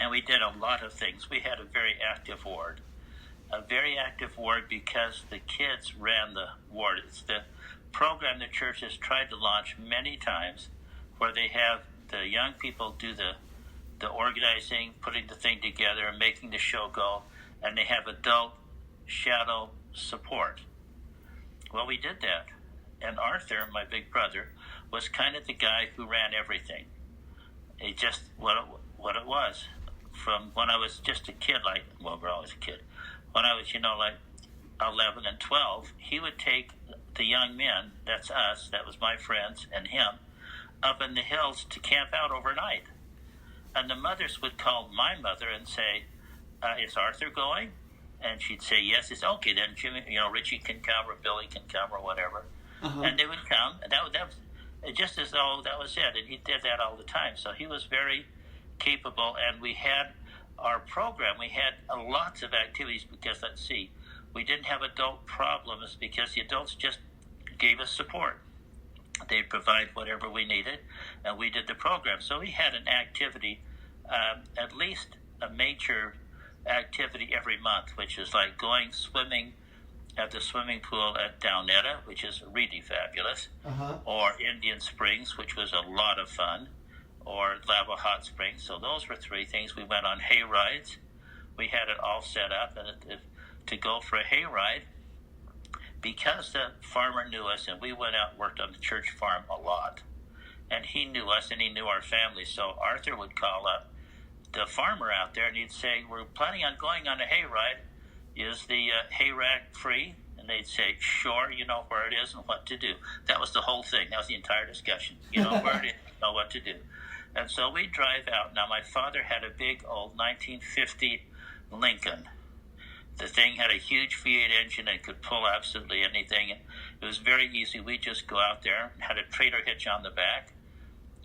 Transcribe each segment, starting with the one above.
And we did a lot of things. We had a very active ward. A very active ward because the kids ran the ward. It's the program the church has tried to launch many times where they have the young people do the organizing, putting the thing together, and making the show go, and they have adult shadow support. Well, we did that. And Arthur, my big brother, was kind of the guy who ran everything. It just, what it was. From when I was just a kid, we're always a kid. When I was, like 11 and 12, he would take the young men, that's us, that was my friends and him, up in the hills to camp out overnight. And the mothers would call my mother and say, is Arthur going? And she'd say, yes. It's okay, then Jimmy, Richie can come or Billy can come or whatever. Uh-huh. And they would come, and that was just as though that was it. And he did that all the time. So he was very capable, and we had our program. We had lots of activities because, let's see, we didn't have adult problems because the adults just gave us support. They'd provide whatever we needed, and we did the program. So we had an activity, at least a major activity every month, which is like going swimming at the swimming pool at Downetta, which is really fabulous, uh-huh. Or Indian Springs, which was a lot of fun, or Lava Hot Springs. So those were three things. We went on hay rides. We had it all set up and to go for a hay ride because the farmer knew us, and we went out and worked on the church farm a lot. And he knew us, and he knew our family. So Arthur would call up the farmer out there, and he'd say, we're planning on going on a hay ride. Is the hay rack free? And they'd say, sure, you know where it is and what to do. That was the whole thing. That was the entire discussion. You know where it is, you know what to do. And so we'd drive out. Now, my father had a big old 1950 Lincoln. The thing had a huge V8 engine and could pull absolutely anything. It was very easy. We'd just go out there, had a trailer hitch on the back.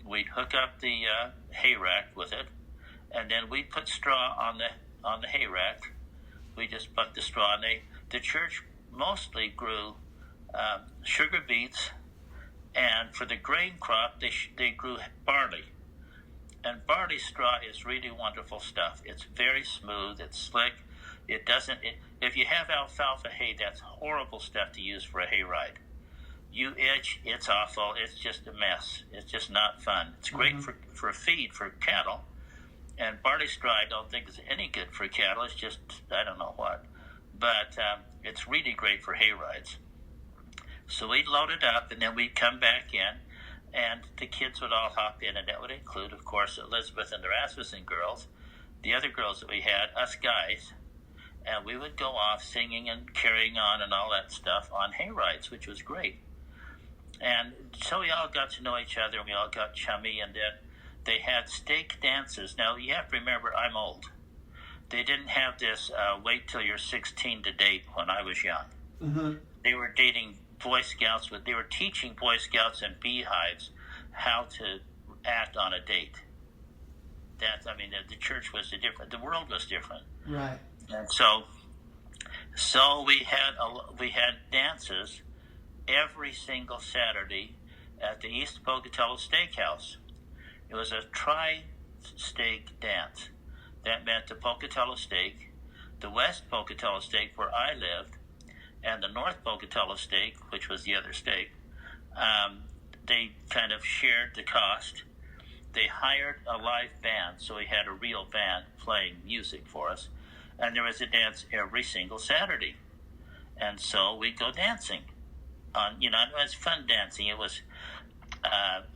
We'd hook up the hay rack with it, and then we'd put straw on the hay rack. We just put the straw, and the church mostly grew sugar beets, and for the grain crop, they grew barley. And barley straw is really wonderful stuff. It's very smooth. It's slick. It doesn't. If you have alfalfa hay, that's horrible stuff to use for a hay ride. You itch. It's awful. It's just a mess. It's just not fun. It's great for a feed for cattle. And barley straw, I don't think is any good for cattle. It's just, I don't know what. But it's really great for hay rides. So we'd load it up, and then we'd come back in, and the kids would all hop in, and that would include, of course, Elizabeth and the Rasmussen girls, the other girls that we had, us guys, and we would go off singing and carrying on and all that stuff on hay rides, which was great. And so we all got to know each other, and we all got chummy, and then they had stake dances. Now, you have to remember, I'm old. They didn't have this wait till you're 16 to date when I was young. Mm-hmm. They were dating Boy Scouts. They were teaching Boy Scouts and beehives how to act on a date. The church was different. The world was different. Right. And so we had dances every single Saturday at the East Pocatello Steakhouse. It was a tri-steak dance. That meant the Pocatello steak, the West Pocatello steak where I lived, and the North Pocatello steak, which was the other steak. They kind of shared the cost. They hired a live band, so we had a real band playing music for us. And there was a dance every single Saturday. And so we'd go dancing. It was fun dancing. It was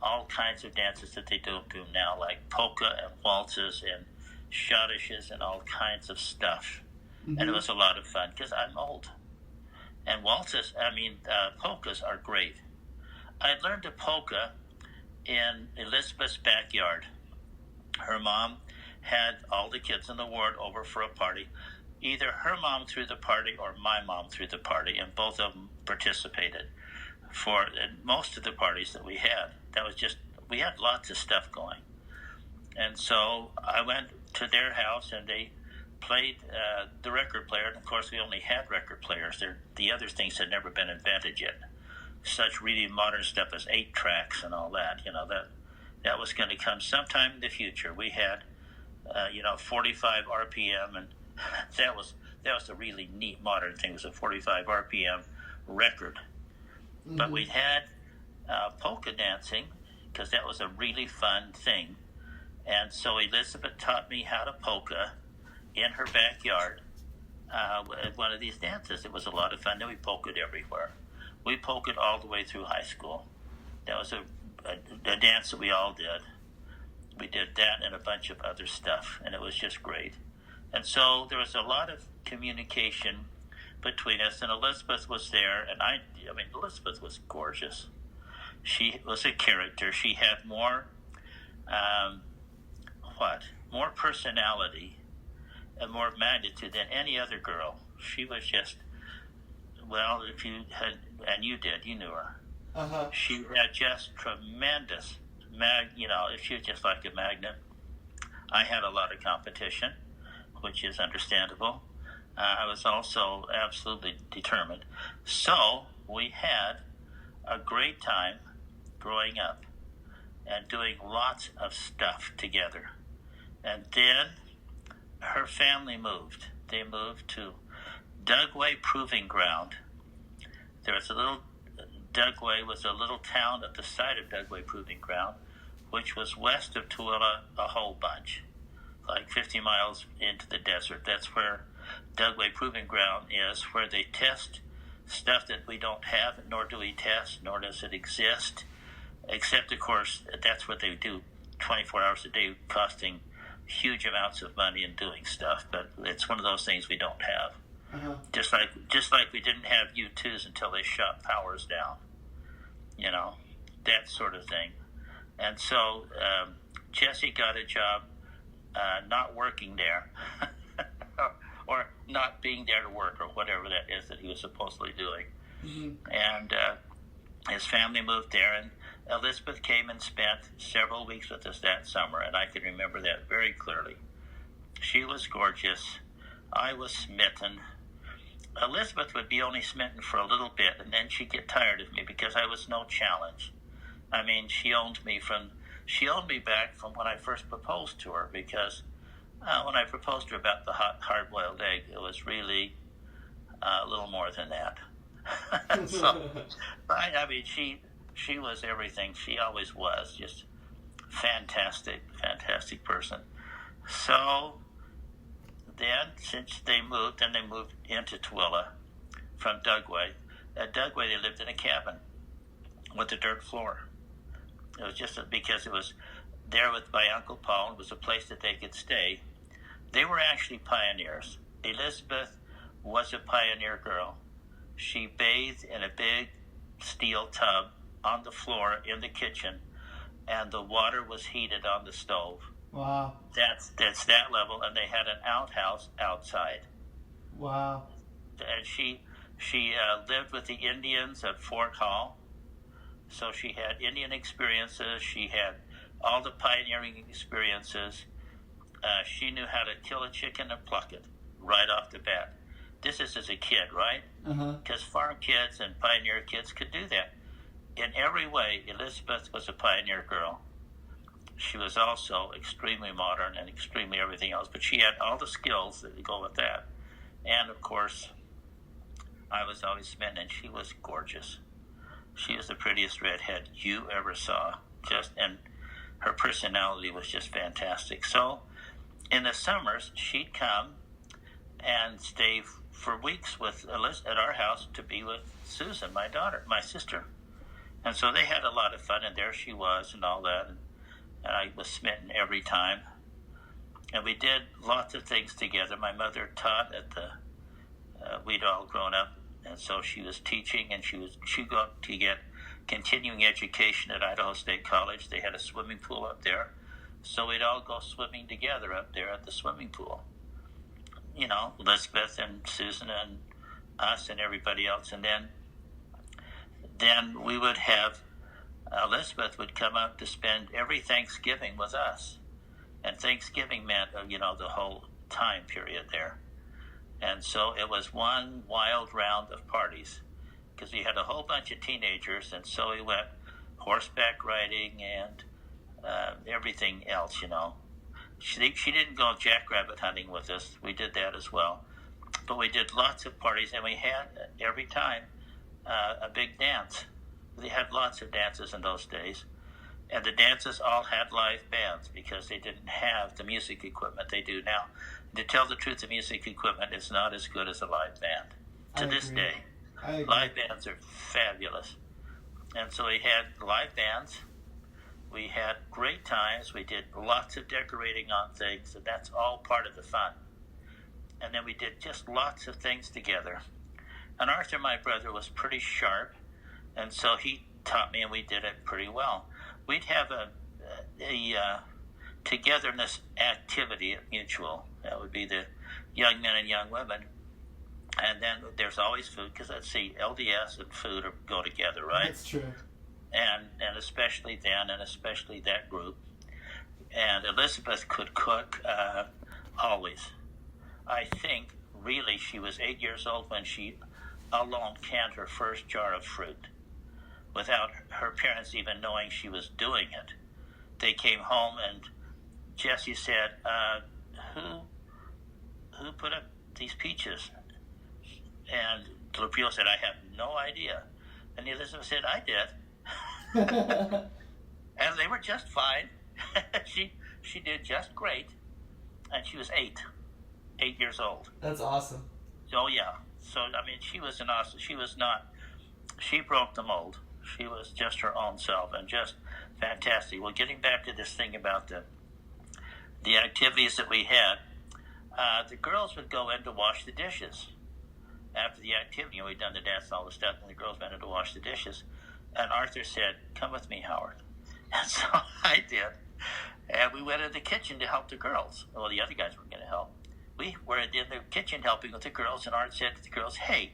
all kinds of dances that they don't do now, like polka and waltzes and schottisches and all kinds of stuff. Mm-hmm. And it was a lot of fun because I'm old. And polkas are great. I learned a polka in Elizabeth's backyard. Her mom had all the kids in the ward over for a party. Either her mom threw the party or my mom threw the party, and both of them participated for most of the parties that we had. We had lots of stuff going. And so I went to their house, and they played the record player. And of course, we only had record players. The other things had never been invented yet. Such really modern stuff as 8 tracks and all that. That was going to come sometime in the future. We had 45 RPM, and that was a really neat modern thing. It was a 45 RPM record. Mm-hmm. But we had polka dancing because that was a really fun thing. And so Elizabeth taught me how to polka in her backyard at one of these dances. It was a lot of fun. Then we polkaed everywhere. We polkaed all the way through high school. That was a dance that we all did. We did that and a bunch of other stuff, and it was just great. And so there was a lot of communication between us, and Elizabeth was there, and I mean, Elizabeth was gorgeous. She was a character. She had more personality and more magnitude than any other girl. She was just, well, if you had, and you did, you knew her. Uh-huh. She had just tremendous, she was just like a magnet. I had a lot of competition, which is understandable. I was also absolutely determined. So we had a great time growing up and doing lots of stuff together. And then her family moved. They moved to Dugway Proving Ground. Dugway was a little town at the side of Dugway Proving Ground, which was west of Tooele a whole bunch, like 50 miles into the desert. That's where Dugway Proving Ground is, where they test stuff that we don't have, nor do we test, nor does it exist, except, of course, that's what they do 24 hours a day, costing huge amounts of money and doing stuff. But it's one of those things we don't have. Uh-huh. Just like we didn't have U2s until they shot Powers down, that sort of thing. And so Jesse got a job not working there or not being there to work or whatever that is that he was supposedly doing. Mm-hmm. And his family moved there, and Elizabeth came and spent several weeks with us that summer, and I can remember that very clearly. She was gorgeous. I was smitten. Elizabeth would be only smitten for a little bit, and then she'd get tired of me because I was no challenge. I mean, she owned me back from when I first proposed to her, because when I proposed to her about the hard-boiled egg, it was really a little more than that. So, I mean, she was everything. She always was, just fantastic person. So then, since they moved into Tooele from Dugway. At Dugway, they lived in a cabin with a dirt floor. It was just because it was there with my Uncle Paul. It was a place that they could stay. They were actually pioneers. Elizabeth was a pioneer girl. She bathed in a big steel tub on the floor in the kitchen, and the water was heated on the stove. Wow. That's that level, and they had an outhouse outside. Wow. And she lived with the Indians at Fort Hall, so she had Indian experiences. She had all the pioneering experiences. She knew how to kill a chicken and pluck it right off the bat. This is as a kid, right? Because farm kids and pioneer kids could do that. In every way, Elizabeth was a pioneer girl. She was also extremely modern and extremely everything else, but she had all the skills that go with that. And, of course, I was always smitten, and she was gorgeous. She was the prettiest redhead you ever saw. And her personality was just fantastic. So, in the summers, she'd come and stay for weeks with Elizabeth at our house to be with Susan, my daughter, my sister. And so they had a lot of fun, and there she was and all that. And I was smitten every time. And we did lots of things together. My mother taught at we'd all grown up, and so she was teaching, and she got to get continuing education at Idaho State College. They had a swimming pool up there, so we'd all go swimming together up there at the swimming pool. Elizabeth and Susan and us and everybody else. And then we would have Elizabeth would come up to spend every Thanksgiving with us, and Thanksgiving meant the whole time period there. And so it was one wild round of parties, because we had a whole bunch of teenagers, and so we went horseback riding and everything else, She didn't go jackrabbit hunting with us. We did that as well. But we did lots of parties, and we had every time a big dance. They had lots of dances in those days. And the dances all had live bands because they didn't have the music equipment they do now. To tell the truth, the music equipment is not as good as a live band. To this day, live bands are fabulous. And so we had live bands. We had great times. We did lots of decorating on things, and that's all part of the fun. And then we did just lots of things together. And Arthur, my brother, was pretty sharp, and so he taught me, and we did it pretty well. We'd have a togetherness activity at Mutual. That would be the young men and young women. And then there's always food, because let's see, LDS and food go together, right? That's true. And especially then, and especially that group. And Elizabeth could cook always. I think, really, she was 8 years old when she alone canned her first jar of fruit without her parents even knowing she was doing it. They came home, and Jessie said, who put up these peaches? And Lupio said, I have no idea. And Elizabeth said, I did. And they were just fine. She did just great. And she was 8 years old. That's awesome. Oh, yeah. So, I mean, she was she broke the mold. She was just her own self and just fantastic. Well, getting back to this thing about the activities that we had, the girls would go in to wash the dishes. After the activity, we'd done the dance and all the stuff, and the girls went in to wash the dishes. And Arthur said, come with me, Howard. And so I did. And we went in the kitchen to help the girls. Well, the other guys weren't going to help. We were in the kitchen helping with the girls, and Art said to the girls, hey,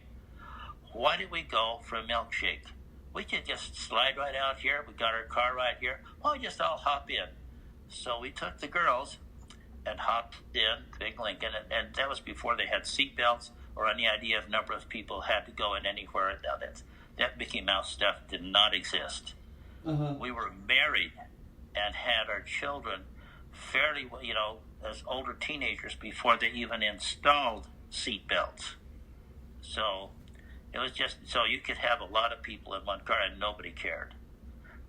why did we go for a milkshake? We could just slide right out here. We got our car right here. Why don't we just all hop in? So we took the girls and hopped in Big Lincoln, and that was before they had seat belts or any idea of number of people had to go in anywhere. Now that Mickey Mouse stuff did not exist. Uh-huh. We were married and had our children fairly, as older teenagers before they even installed seat belts. So it was just, so you could have a lot of people in one car and nobody cared.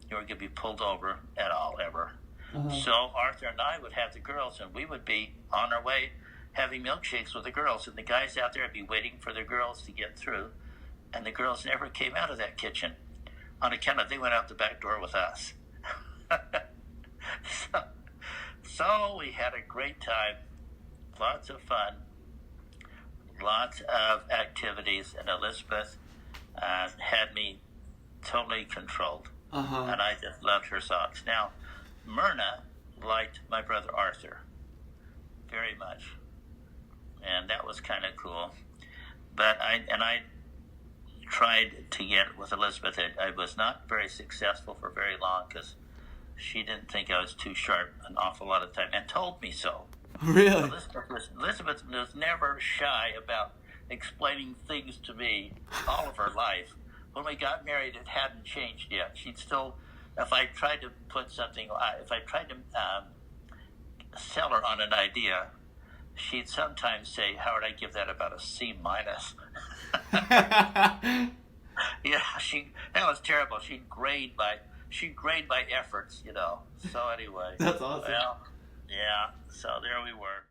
You weren't going to be pulled over at all, ever. Uh-huh. So Arthur and I would have the girls, and we would be on our way having milkshakes with the girls, and the guys out there would be waiting for the girls to get through, and the girls never came out of that kitchen on account of they went out the back door with us. So we had a great time, lots of fun, lots of activities, and Elizabeth had me totally controlled. Uh-huh. And I just loved her socks. Now, Myrna liked my brother Arthur very much, and that was kind of cool. But I tried to get with Elizabeth. I was not very successful for very long because she didn't think I was too sharp an awful lot of time, and told me so. Really? Elizabeth was never shy about explaining things to me all of her life. When we got married, it hadn't changed yet. She'd still, if I tried to put something, if I tried to sell her on an idea, she'd sometimes say, Howard, I'd give that about a C minus. Yeah, that was terrible. She'd grade by efforts, So anyway. That's awesome. Well, yeah, so there we were.